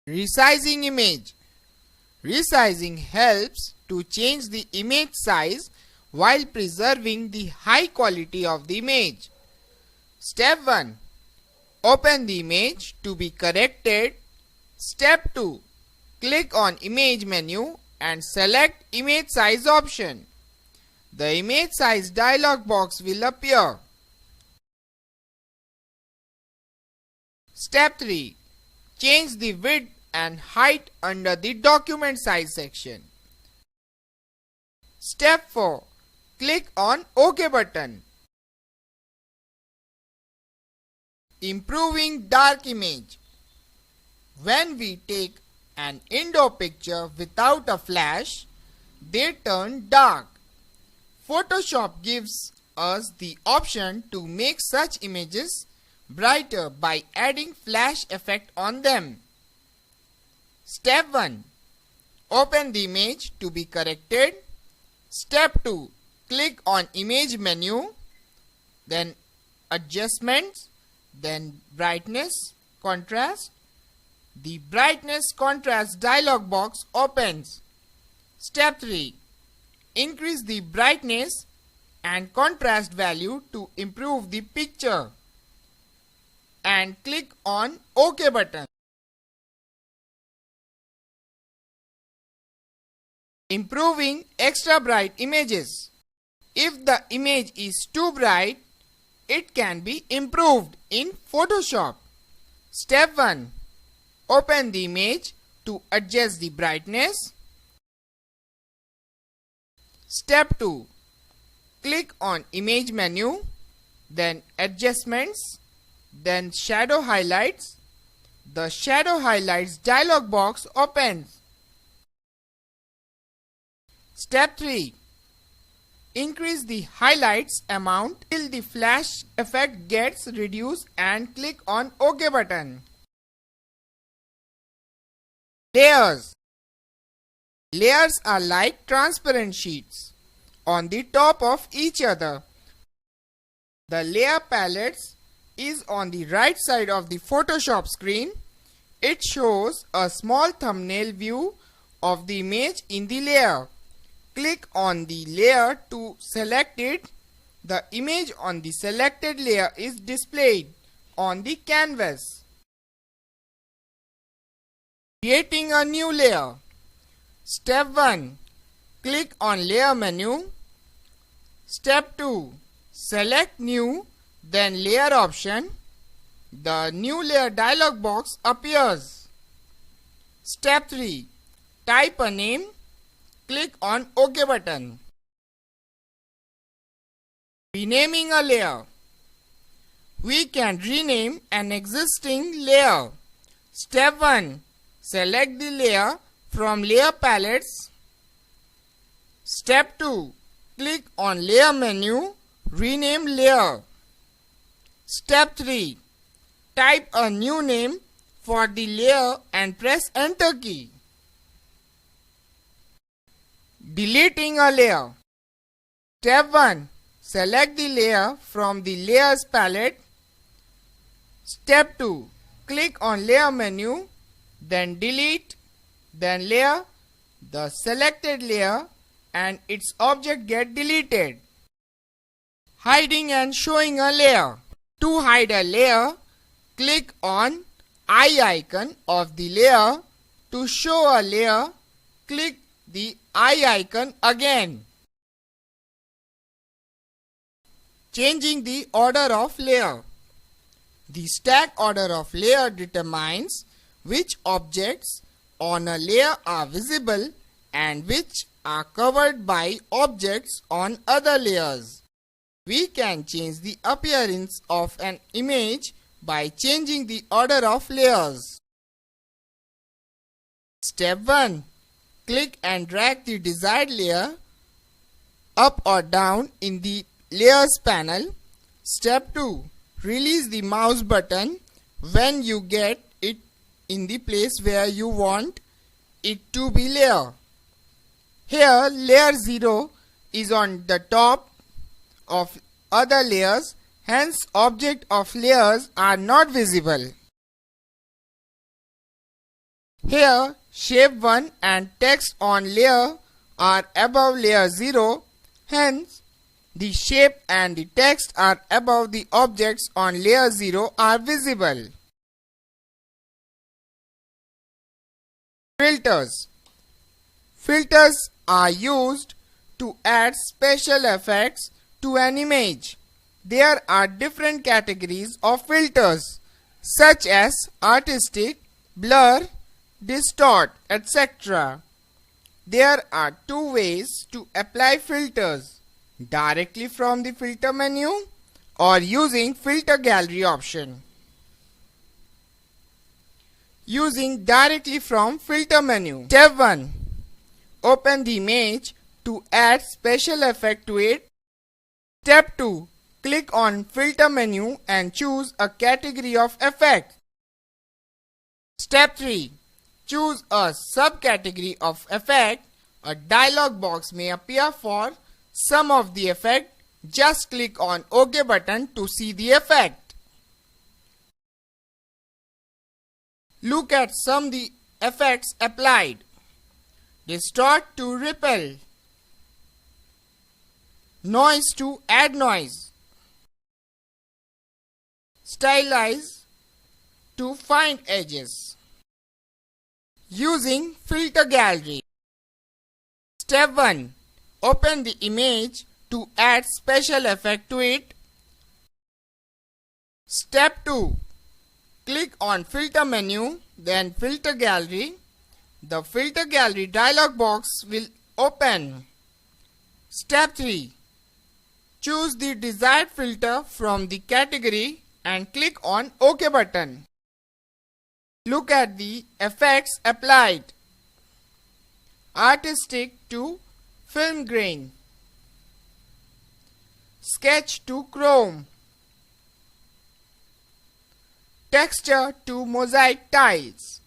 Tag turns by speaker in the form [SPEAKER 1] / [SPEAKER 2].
[SPEAKER 1] Resizing image. Resizing helps to change the image size while preserving the high quality of the image. Step 1. Open the image to be corrected. Step 2. Click on Image menu and select Image Size option. The Image Size dialog box will appear. Step 3. Change the width and height under the Document Size section. Step 4. Click on OK button. Improving dark image. When we take an indoor picture without a flash, they turn dark. Photoshop gives us the option to make such images brighter by adding flash effect on them. Step 1. Open the image to be corrected. Step 2. Click on Image menu, then Adjustments, then Brightness, Contrast. The Brightness Contrast dialog box opens. Step 3. Increase the brightness and contrast value to improve the picture and click on OK button. Improving extra bright images. If the image is too bright, it can be improved in Photoshop. Step 1. Open the image to adjust the brightness. Step 2. Click on Image menu, then Adjustments, then Shadow Highlights. The Shadow Highlights dialog box opens. Step 3. Increase the highlights amount till the flash effect gets reduced and click on OK button. Layers. Layers are like transparent sheets on the top of each other. The layer palettes is on the right side of the Photoshop screen. It shows a small thumbnail view of the image in the layer. Click on the layer to select it. The image on the selected layer is displayed on the canvas. Creating a new layer. Step 1. Click on Layer menu. Step 2. Select New, then Layer option. The New Layer dialog box appears. Step 3. Type a name. Click on OK button. Renaming a layer. We can rename an existing layer. Step 1. Select the layer from Layer Palettes. Step 2. Click on Layer menu, rename layer. Step 3. Type a new name for the layer and press Enter key. Deleting a layer. Step 1. Select the layer from the Layers palette. Step 2. Click on Layer menu, then Delete, then Layer. The selected layer and its object get deleted. Hiding and showing a layer. To hide a layer, click on eye icon of the layer. To show a layer, click the eye icon again. Changing the order of layer. The stack order of layer determines which objects on a layer are visible and which are covered by objects on other layers. We can change the appearance of an image by changing the order of layers. Step 1. Click and drag the desired layer up or down in the Layers panel. Step 2. Release the mouse button when you get it in the place where you want it to be layer. Here layer 0 is on the top of other layers, hence object of layers are not visible. Here, shape 1 and text on layer are above layer 0, hence the shape and the text are above the objects on layer 0 are visible. Filters. Filters are used to add special effects to an image. There are different categories of filters such as artistic, blur, distort, etc. There are two ways to apply filters: directly from the filter menu or using filter gallery option. Using directly from filter menu. Step 1. Open the image to add special effect to it. Step 2. Click on filter menu and choose a category of effect. Step 3. Choose a subcategory of effect. A dialog box may appear for some of the effect. Just click on OK button to see the effect. Look at some of the effects applied. Distort to ripple. Noise to add noise. Stylize to find edges. Using filter gallery. Step 1. Open the image to add special effect to it. Step 2. Click on filter menu, then filter gallery. The filter gallery dialog box will open. Step 3. Choose the desired filter from the category and click on OK button. Look at the effects applied. Artistic to film grain. Sketch to chrome. Texture to mosaic tiles.